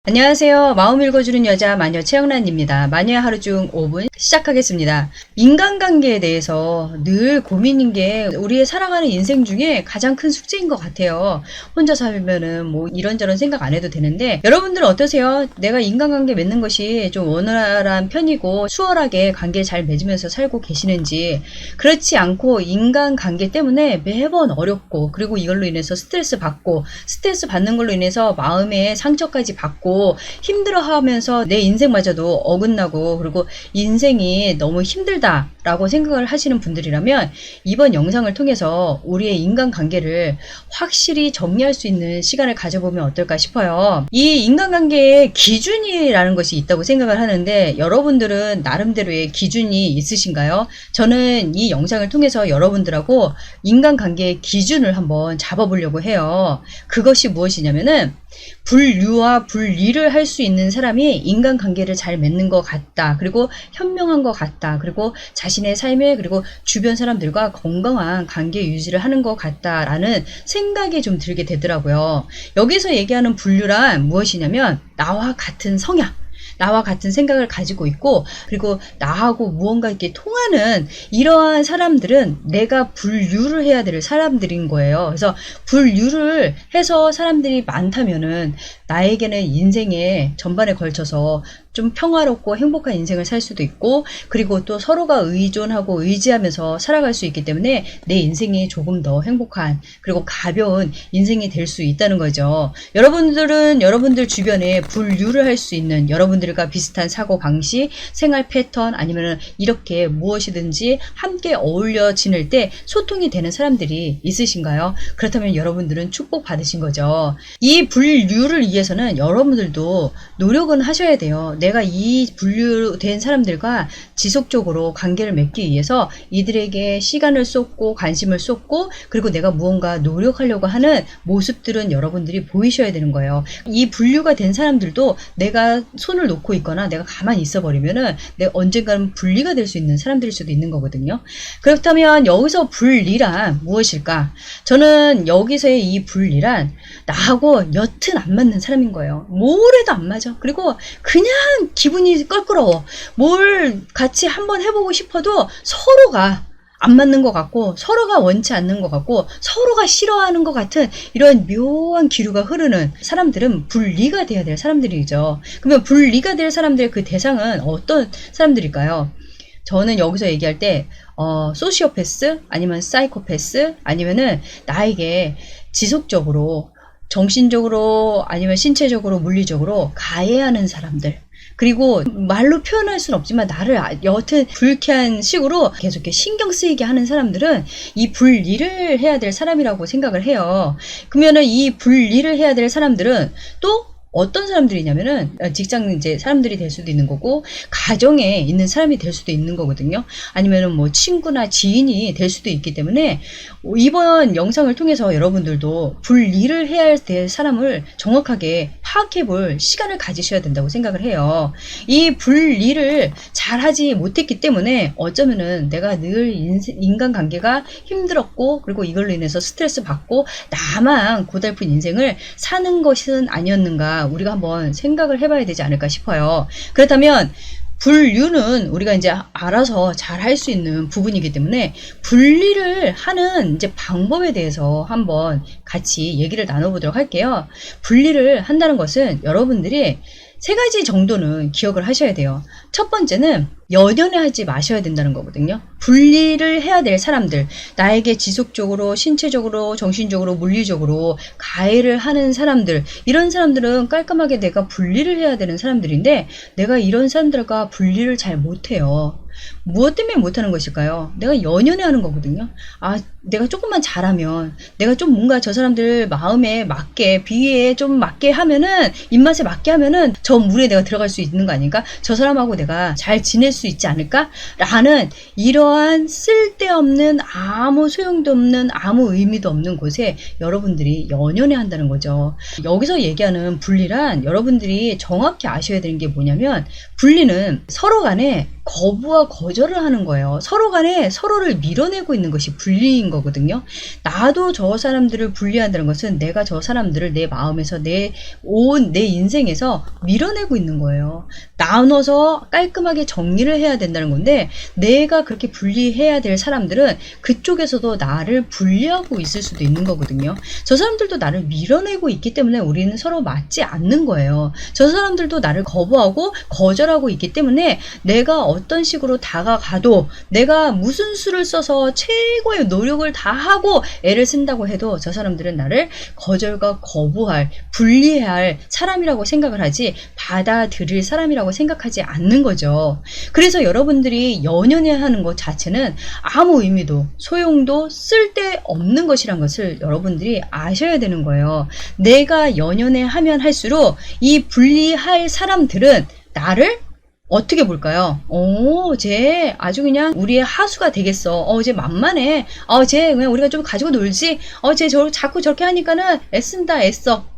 안녕하세요. 마음 읽어주는 여자 마녀 최영란입니다. 마녀의 하루 중 5분 시작하겠습니다. 인간관계에 대해서 늘 고민인 게 우리의 살아가는 인생 중에 가장 큰 숙제인 것 같아요. 혼자 살면은 뭐 이런저런 생각 안 해도 되는데 여러분들은 어떠세요? 내가 인간관계 맺는 것이 좀 원활한 편이고 수월하게 관계 잘 맺으면서 살고 계시는지, 그렇지 않고 인간관계 때문에 매번 어렵고, 그리고 이걸로 인해서 스트레스 받는 걸로 인해서 마음의 상처까지 받고 힘들어하면서 내 인생마저도 어긋나고, 그리고 인생이 너무 힘들다라고 생각을 하시는 분들이라면 이번 영상을 통해서 우리의 인간관계를 확실히 정리할 수 있는 시간을 가져보면 어떨까 싶어요. 이 인간관계의 기준이라는 것이 있다고 생각을 하는데 여러분들은 나름대로의 기준이 있으신가요? 저는 이 영상을 통해서 여러분들하고 인간관계의 기준을 한번 잡아보려고 해요. 그것이 무엇이냐면은 분류와 분리를 할 수 있는 사람이 인간관계를 잘 맺는 것 같다. 그리고 현명한 것 같다. 그리고 자신의 삶에, 그리고 주변 사람들과 건강한 관계 유지를 하는 것 같다라는 생각이 좀 들게 되더라고요. 여기서 얘기하는 분류란 무엇이냐면 나와 같은 성향, 나와 같은 생각을 가지고 있고, 그리고 나하고 무언가 이렇게 통하는 이러한 사람들은 내가 분류를 해야 될 사람들인 거예요. 그래서 분류를 해서 사람들이 많다면은 나에게는 인생의 전반에 걸쳐서 좀 평화롭고 행복한 인생을 살 수도 있고, 그리고 또 서로가 의존하고 의지하면서 살아갈 수 있기 때문에 내 인생이 조금 더 행복한, 그리고 가벼운 인생이 될 수 있다는 거죠. 여러분들은 여러분들 주변에 분류를 할 수 있는, 여러분들과 비슷한 사고방식, 생활 패턴, 아니면 이렇게 무엇이든지 함께 어울려 지낼 때 소통이 되는 사람들이 있으신가요? 그렇다면 여러분들은 축복받으신 거죠. 이 분류를 위해서는 여러분들도 노력은 하셔야 돼요. 내가 이 분류된 사람들과 지속적으로 관계를 맺기 위해서 이들에게 시간을 쏟고 관심을 쏟고, 그리고 내가 무언가 노력하려고 하는 모습들은 여러분들이 보이셔야 되는 거예요. 이 분류가 된 사람들도 내가 손을 놓고 있거나 내가 가만히 있어 버리면은 내가 언젠가는 분리가 될 수 있는 사람들일 수도 있는 거거든요. 그렇다면 여기서 분리란 무엇일까? 저는 여기서의 이 분리란 나하고 여튼 안 맞는 사람인 거예요. 뭘 해도 안 맞아. 그리고 그냥 기분이 껄끄러워. 뭘 같이 한번 해보고 싶어도 서로가 안 맞는 것 같고, 서로가 원치 않는 것 같고, 서로가 싫어하는 것 같은 이런 묘한 기류가 흐르는 사람들은 분리가 돼야 될 사람들이죠. 그러면 분리가 될 사람들의 그 대상은 어떤 사람들일까요? 저는 여기서 얘기할 때 소시오패스, 아니면 사이코패스, 아니면은 나에게 지속적으로 정신적으로, 아니면 신체적으로, 물리적으로 가해하는 사람들, 그리고 말로 표현할 수는 없지만 나를 여튼 불쾌한 식으로 계속 이렇게 신경 쓰이게 하는 사람들은 이 분리를 해야 될 사람이라고 생각을 해요. 그러면은 이 분리를 해야 될 사람들은 또 어떤 사람들이냐면은 직장 이제 사람들이 될 수도 있는 거고, 가정에 있는 사람이 될 수도 있는 거거든요. 아니면은 뭐 친구나 지인이 될 수도 있기 때문에 이번 영상을 통해서 여러분들도 분리를 해야 될 사람을 정확하게 파악해 볼 시간을 가지셔야 된다고 생각을 해요. 이 분리를 잘 하지 못했기 때문에 어쩌면은 내가 늘 인간관계가 힘들었고, 그리고 이걸로 인해서 스트레스 받고 나만 고달픈 인생을 사는 것은 아니었는가, 우리가 한번 생각을 해봐야 되지 않을까 싶어요. 그렇다면 분류는 우리가 이제 알아서 잘 할 수 있는 부분이기 때문에 분리를 하는 이제 방법에 대해서 한번 같이 얘기를 나눠보도록 할게요. 분리를 한다는 것은 여러분들이 세 가지 정도는 기억을 하셔야 돼요. 첫 번째는 연연해 하지 마셔야 된다는 거거든요. 분리를 해야 될 사람들, 나에게 지속적으로 신체적으로, 정신적으로, 물리적으로 가해를 하는 사람들, 이런 사람들은 깔끔하게 내가 분리를 해야 되는 사람들인데 내가 이런 사람들과 분리를 잘 못해요. 무엇 때문에 못하는 것일까요? 내가 연연해 하는 거거든요. 내가 조금만 잘하면, 내가 좀 뭔가 저 사람들 마음에 맞게, 비위에 좀 맞게 하면은, 입맛에 맞게 하면은 저 물에 내가 들어갈 수 있는 거 아닌가? 저 사람하고 내가 잘 지낼 수 있지 않을까? 라는 이러한 쓸데없는, 아무 소용도 없는, 아무 의미도 없는 곳에 여러분들이 연연해 한다는 거죠. 여기서 얘기하는 분리란 여러분들이 정확히 아셔야 되는 게 뭐냐면, 분리는 서로 간에 거부와 거절을 하는 거예요. 서로 간에 서로를 밀어내고 있는 것이 분리인 거거든요. 나도 저 사람들을 분리한다는 것은 내가 저 사람들을 내 마음에서 내 인생에서 밀어내고 있는 거예요. 나눠서 깔끔하게 정리를 해야 된다는 건데, 내가 그렇게 분리해야 될 사람들은 그쪽에서도 나를 분리하고 있을 수도 있는 거거든요. 저 사람들도 나를 밀어내고 있기 때문에 우리는 서로 맞지 않는 거예요. 저 사람들도 나를 거부하고 거절하고 있기 때문에 내가 어떤 식으로 다가가도, 내가 무슨 수를 써서 최고의 노력을 다 하고 애를 쓴다고 해도 저 사람들은 나를 거절과 거부할, 분리할 사람이라고 생각을 하지 받아들일 사람이라고 생각하지 않는 거죠. 그래서 여러분들이 연연해하는 것 자체는 아무 의미도 소용도 쓸데없는 것이란 것을 여러분들이 아셔야 되는 거예요. 내가 연연해하면 할수록 이 분리할 사람들은 나를 어떻게 볼까요? 쟤 아주 그냥 우리의 하수가 되겠어. 쟤 만만해. 쟤 그냥 우리가 좀 가지고 놀지. 쟤 자꾸 저렇게 하니까는 애쓴다, 애써.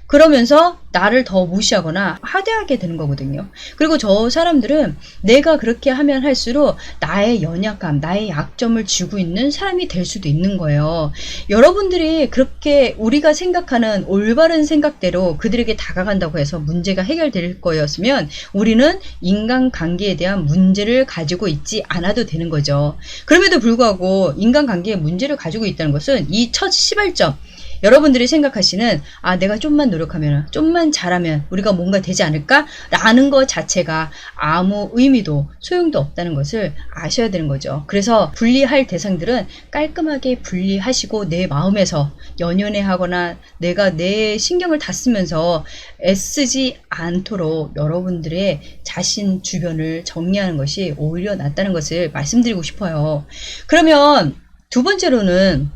그러면서 나를 더 무시하거나 하대하게 되는 거거든요. 그리고 저 사람들은 내가 그렇게 하면 할수록 나의 연약함, 나의 약점을 쥐고 있는 사람이 될 수도 있는 거예요. 여러분들이 그렇게 우리가 생각하는 올바른 생각대로 그들에게 다가간다고 해서 문제가 해결될 거였으면 우리는 인간관계에 대한 문제를 가지고 있지 않아도 되는 거죠. 그럼에도 불구하고 인간관계에 문제를 가지고 있다는 것은 이 첫 시발점, 여러분들이 생각하시는 내가 좀만 노력하면, 좀만 잘하면 우리가 뭔가 되지 않을까? 라는 것 자체가 아무 의미도 소용도 없다는 것을 아셔야 되는 거죠. 그래서 분리할 대상들은 깔끔하게 분리하시고 내 마음에서 연연해하거나 내가 내 신경을 다 쓰면서 애쓰지 않도록 여러분들의 자신 주변을 정리하는 것이 오히려 낫다는 것을 말씀드리고 싶어요. 그러면 두 번째로는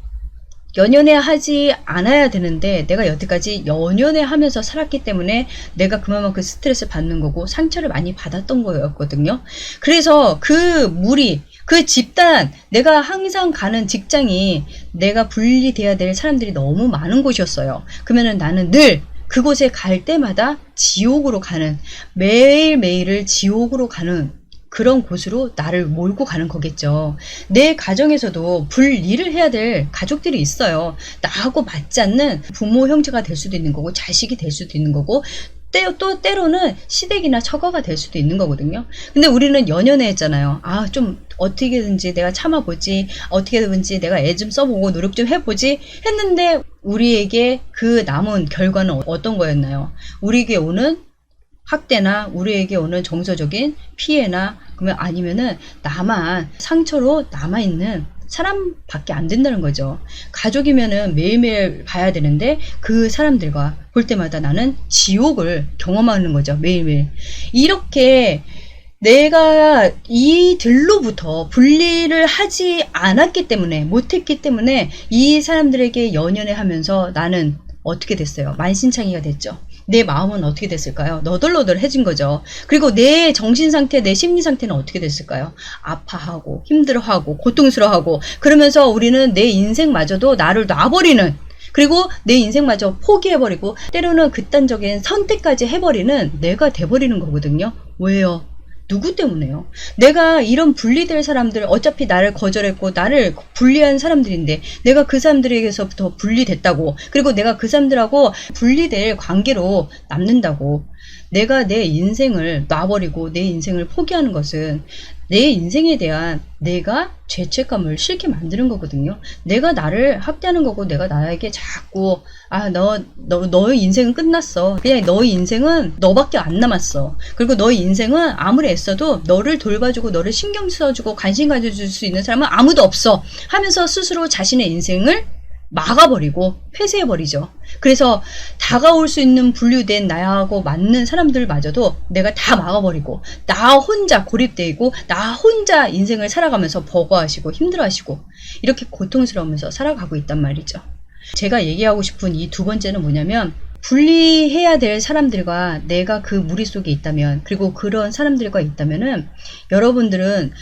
연연해 하지 않아야 되는데 내가 여태까지 연연해 하면서 살았기 때문에 내가 그만큼 스트레스 받는 거고 상처를 많이 받았던 거였거든요. 그래서 그 무리, 그 집단, 내가 항상 가는 직장이 내가 분리돼야 될 사람들이 너무 많은 곳이었어요. 그러면은 나는 늘 그곳에 갈 때마다 지옥으로 가는, 매일매일을 지옥으로 가는 그런 곳으로 나를 몰고 가는 거겠죠. 내 가정에서도 분리를 해야 될 가족들이 있어요. 나하고 맞지 않는 부모, 형제가 될 수도 있는 거고, 자식이 될 수도 있는 거고, 또 때로는 시댁이나 처가가 될 수도 있는 거거든요. 근데 우리는 연연해 했잖아요. 좀 어떻게든지 내가 참아보지, 어떻게든지 내가 애 좀 써보고 노력 좀 해보지 했는데 우리에게 그 남은 결과는 어떤 거였나요? 우리에게 오는 학대나 우리에게 오는 정서적인 피해나, 그러면 아니면은 나만 상처로 남아있는 사람밖에 안 된다는 거죠. 가족이면은 매일매일 봐야 되는데 그 사람들과 볼 때마다 나는 지옥을 경험하는 거죠. 매일매일. 이렇게 내가 이들로부터 분리를 하지 않았기 때문에, 못했기 때문에 이 사람들에게 연연해 하면서 나는 어떻게 됐어요? 만신창이가 됐죠. 내 마음은 어떻게 됐을까요? 너덜너덜해진 거죠. 그리고 내 정신 상태, 내 심리 상태는 어떻게 됐을까요? 아파하고 힘들어하고 고통스러워하고, 그러면서 우리는 내 인생마저도 나를 놔버리는, 그리고 내 인생마저 포기해버리고 때로는 극단적인 선택까지 해버리는 내가 돼버리는 거거든요. 왜요? 누구 때문에요? 내가 이런 분리될 사람들, 어차피 나를 거절했고 나를 분리한 사람들인데 내가 그 사람들에게서부터 분리됐다고, 그리고 내가 그 사람들하고 분리될 관계로 남는다고, 내가 내 인생을 놔버리고 내 인생을 포기하는 것은 내 인생에 대한 내가 죄책감을 싫게 만드는 거거든요. 내가 나를 학대하는 거고, 내가 나에게 자꾸 너의 인생은 끝났어. 그냥 너의 인생은 너밖에 안 남았어. 그리고 너의 인생은 아무리 애써도 너를 돌봐주고 너를 신경 써주고 관심 가져줄 수 있는 사람은 아무도 없어 하면서 스스로 자신의 인생을 막아버리고 폐쇄해버리죠. 그래서 다가올 수 있는 분류된 나하고 맞는 사람들마저도 내가 다 막아버리고 나 혼자 고립되고 나 혼자 인생을 살아가면서 버거워하시고 힘들어하시고 이렇게 고통스러우면서 살아가고 있단 말이죠. 제가 얘기하고 싶은 이 두 번째는 뭐냐면, 분리해야 될 사람들과 내가 그 무리 속에 있다면, 그리고 그런 사람들과 있다면은 여러분들은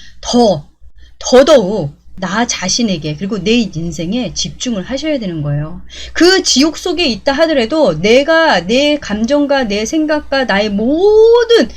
더더욱 나 자신에게, 그리고 내 인생에 집중을 하셔야 되는 거예요. 그 지옥 속에 있다 하더라도 내가 내 감정과 내 생각과 나의 모든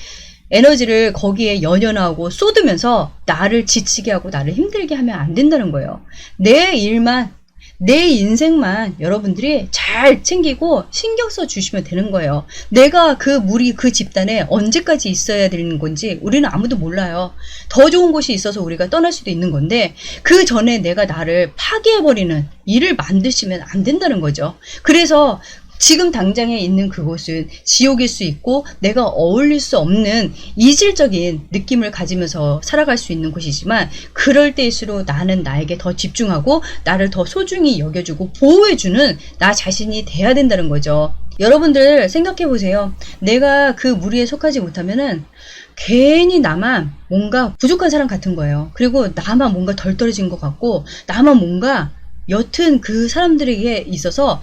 에너지를 거기에 연연하고 쏟으면서 나를 지치게 하고 나를 힘들게 하면 안 된다는 거예요. 내 일만, 내 인생만 여러분들이 잘 챙기고 신경 써 주시면 되는 거예요. 내가 그 무리 그 집단에 언제까지 있어야 되는 건지 우리는 아무도 몰라요. 더 좋은 곳이 있어서 우리가 떠날 수도 있는 건데 그 전에 내가 나를 파괴해버리는 일을 만드시면 안 된다는 거죠. 그래서 지금 당장에 있는 그곳은 지옥일 수 있고 내가 어울릴 수 없는 이질적인 느낌을 가지면서 살아갈 수 있는 곳이지만 그럴 때일수록 나는 나에게 더 집중하고 나를 더 소중히 여겨주고 보호해주는 나 자신이 돼야 된다는 거죠. 여러분들 생각해 보세요. 내가 그 무리에 속하지 못하면은 괜히 나만 뭔가 부족한 사람 같은 거예요. 그리고 나만 뭔가 덜 떨어진 것 같고 나만 뭔가 여튼 그 사람들에게 있어서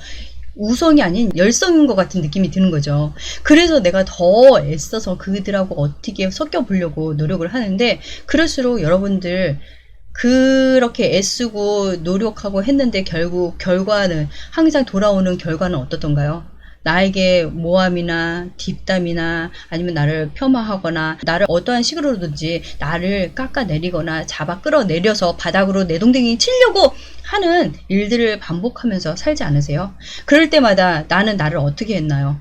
우성이 아닌 열성인 것 같은 느낌이 드는 거죠. 그래서 내가 더 애써서 그들하고 어떻게 섞여 보려고 노력을 하는데 그럴수록 여러분들 그렇게 애쓰고 노력하고 했는데 결국 결과는 항상 돌아오는 결과는 어떻던가요? 나에게 모함이나 뒷담이나 아니면 나를 폄하하거나 나를 어떠한 식으로든지 나를 깎아내리거나 잡아 끌어내려서 바닥으로 내동댕이 치려고 하는 일들을 반복하면서 살지 않으세요? 그럴 때마다 나는 나를 어떻게 했나요?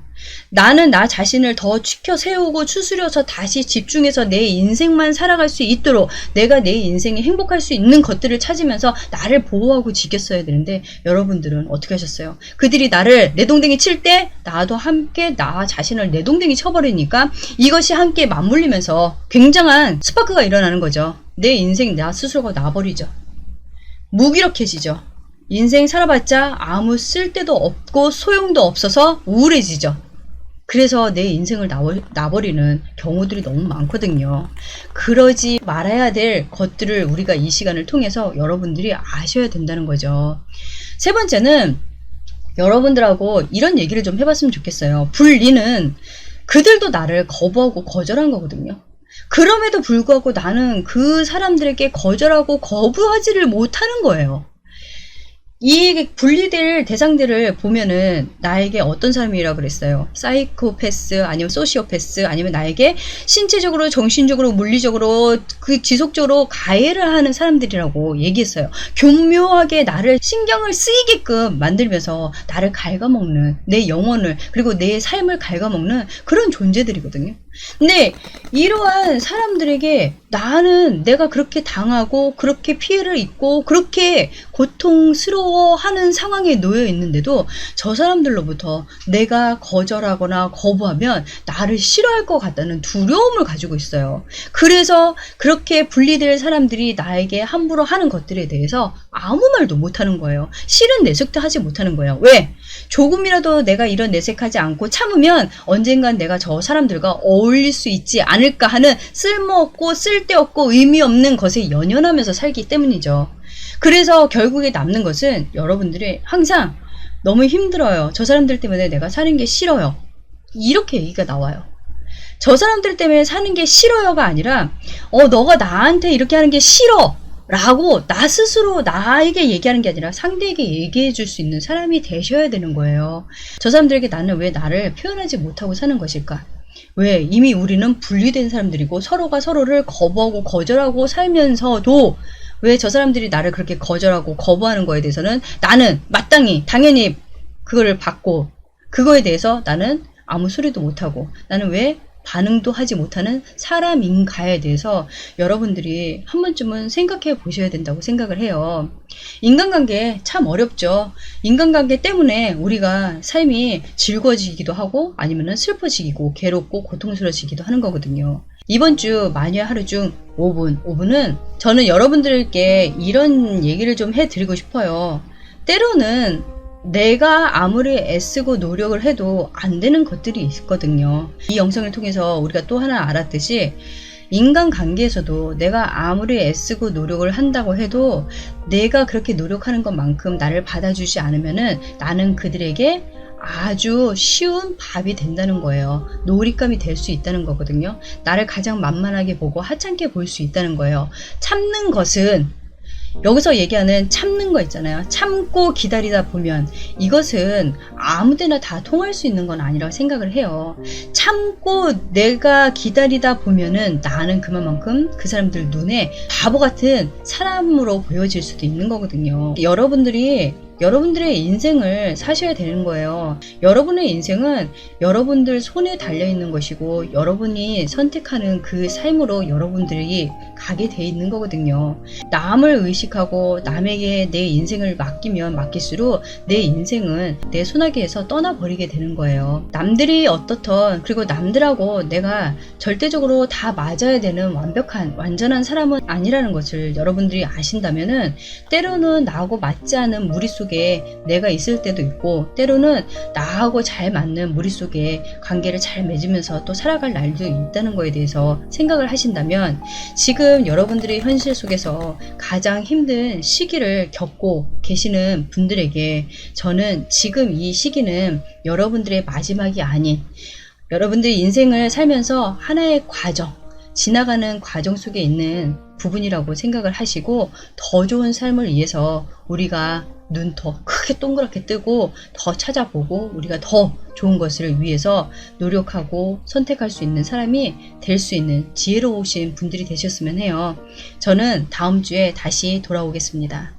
나는 나 자신을 더 지켜 세우고 추스려서 다시 집중해서 내 인생만 살아갈 수 있도록 내가 내 인생에 행복할 수 있는 것들을 찾으면서 나를 보호하고 지켰어야 되는데 여러분들은 어떻게 하셨어요? 그들이 나를 내동댕이 칠 때 나도 함께 나 자신을 내동댕이 쳐버리니까 이것이 함께 맞물리면서 굉장한 스파크가 일어나는 거죠. 내 인생 나 스스로가 나버리죠. 무기력해지죠. 인생 살아봤자 아무 쓸데도 없고 소용도 없어서 우울해지죠. 그래서 내 인생을 놔버리는 경우들이 너무 많거든요. 그러지 말아야 될 것들을 우리가 이 시간을 통해서 여러분들이 아셔야 된다는 거죠. 세 번째는 여러분들하고 이런 얘기를 좀 해봤으면 좋겠어요. 분리는 그들도 나를 거부하고 거절한 거거든요. 그럼에도 불구하고 나는 그 사람들에게 거절하고 거부하지를 못하는 거예요. 이 분리될 대상들을 보면은 나에게 어떤 사람이라고 그랬어요? 사이코패스 아니면 소시오패스 아니면 나에게 신체적으로 정신적으로 물리적으로 그 지속적으로 가해를 하는 사람들이라고 얘기했어요. 교묘하게 나를 신경을 쓰이게끔 만들면서 나를 갉아먹는 내 영혼을 그리고 내 삶을 갉아먹는 그런 존재들이거든요. 근데 이러한 사람들에게 나는 내가 그렇게 당하고 그렇게 피해를 입고 그렇게 고통스러워하는 상황에 놓여 있는데도 저 사람들로부터 내가 거절하거나 거부하면 나를 싫어할 것 같다는 두려움을 가지고 있어요. 그래서 그렇게 분리될 사람들이 나에게 함부로 하는 것들에 대해서 아무 말도 못하는 거예요. 실은 내색도 하지 못하는 거예요. 왜? 조금이라도 내가 이런 내색하지 않고 참으면 언젠간 내가 저 사람들과 어울릴 수 있지 않을까 하는 쓸모없고 쓸데없고 의미 없는 것에 연연하면서 살기 때문이죠. 그래서 결국에 남는 것은 여러분들이 항상 너무 힘들어요. 저 사람들 때문에 내가 사는 게 싫어요. 이렇게 얘기가 나와요. 저 사람들 때문에 사는 게 싫어요가 아니라 너가 나한테 이렇게 하는 게 싫어 라고 나 스스로 나에게 얘기하는 게 아니라 상대에게 얘기해 줄 수 있는 사람이 되셔야 되는 거예요. 저 사람들에게 나는 왜 나를 표현하지 못하고 사는 것일까? 왜? 이미 우리는 분리된 사람들이고 서로가 서로를 거부하고 거절하고 살면서도 왜 저 사람들이 나를 그렇게 거절하고 거부하는 거에 대해서는 나는 마땅히 당연히 그거를 받고 그거에 대해서 나는 아무 소리도 못하고 나는 왜 반응도 하지 못하는 사람인가에 대해서 여러분들이 한 번쯤은 생각해 보셔야 된다고 생각을 해요. 인간관계 참 어렵죠. 인간관계 때문에 우리가 삶이 즐거워지기도 하고 아니면 슬퍼지고 괴롭고 고통스러워지기도 하는 거거든요. 이번 주 마녀의 하루 중 5분은 저는 여러분들께 이런 얘기를 좀 해드리고 싶어요. 때로는 내가 아무리 애쓰고 노력을 해도 안 되는 것들이 있거든요. 이 영상을 통해서 우리가 또 하나 알았듯이 인간관계에서도 내가 아무리 애쓰고 노력을 한다고 해도 내가 그렇게 노력하는 것만큼 나를 받아주지 않으면은 나는 그들에게 아주 쉬운 밥이 된다는 거예요. 놀잇감이 될 수 있다는 거거든요. 나를 가장 만만하게 보고 하찮게 볼 수 있다는 거예요. 참는 것은 여기서 얘기하는 참는 거 있잖아요. 참고 기다리다 보면 이것은 아무데나 다 통할 수 있는 건 아니라고 생각을 해요. 참고 내가 기다리다 보면은 나는 그만큼 그 사람들 눈에 바보 같은 사람으로 보여질 수도 있는 거거든요. 여러분들의 인생을 사셔야 되는 거예요. 여러분의 인생은 여러분들 손에 달려있는 것이고 여러분이 선택하는 그 삶으로 여러분들이 가게 돼 있는 거거든요. 남을 의식하고 남에게 내 인생을 맡기면 맡길수록 내 인생은 내 손아귀에서 떠나버리게 되는 거예요. 남들이 어떻던, 그리고 남들하고 내가 절대적으로 다 맞아야 되는 완전한 사람은 아니라는 것을 여러분들이 아신다면은 때로는 나하고 맞지 않은 무리 속에 내가 있을 때도 있고 때로는 나하고 잘 맞는 무리 속에 관계를 잘 맺으면서 또 살아갈 날도 있다는 거에 대해서 생각을 하신다면 지금 여러분들의 현실 속에서 가장 힘든 시기를 겪고 계시는 분들에게 저는 지금 이 시기는 여러분들의 마지막이 아닌 여러분들의 인생을 살면서 하나의 과정, 지나가는 과정 속에 있는 부분이라고 생각을 하시고 더 좋은 삶을 위해서 우리가 눈 더 크게 동그랗게 뜨고 더 찾아보고 우리가 더 좋은 것을 위해서 노력하고 선택할 수 있는 사람이 될 수 있는 지혜로우신 분들이 되셨으면 해요. 저는 다음 주에 다시 돌아오겠습니다.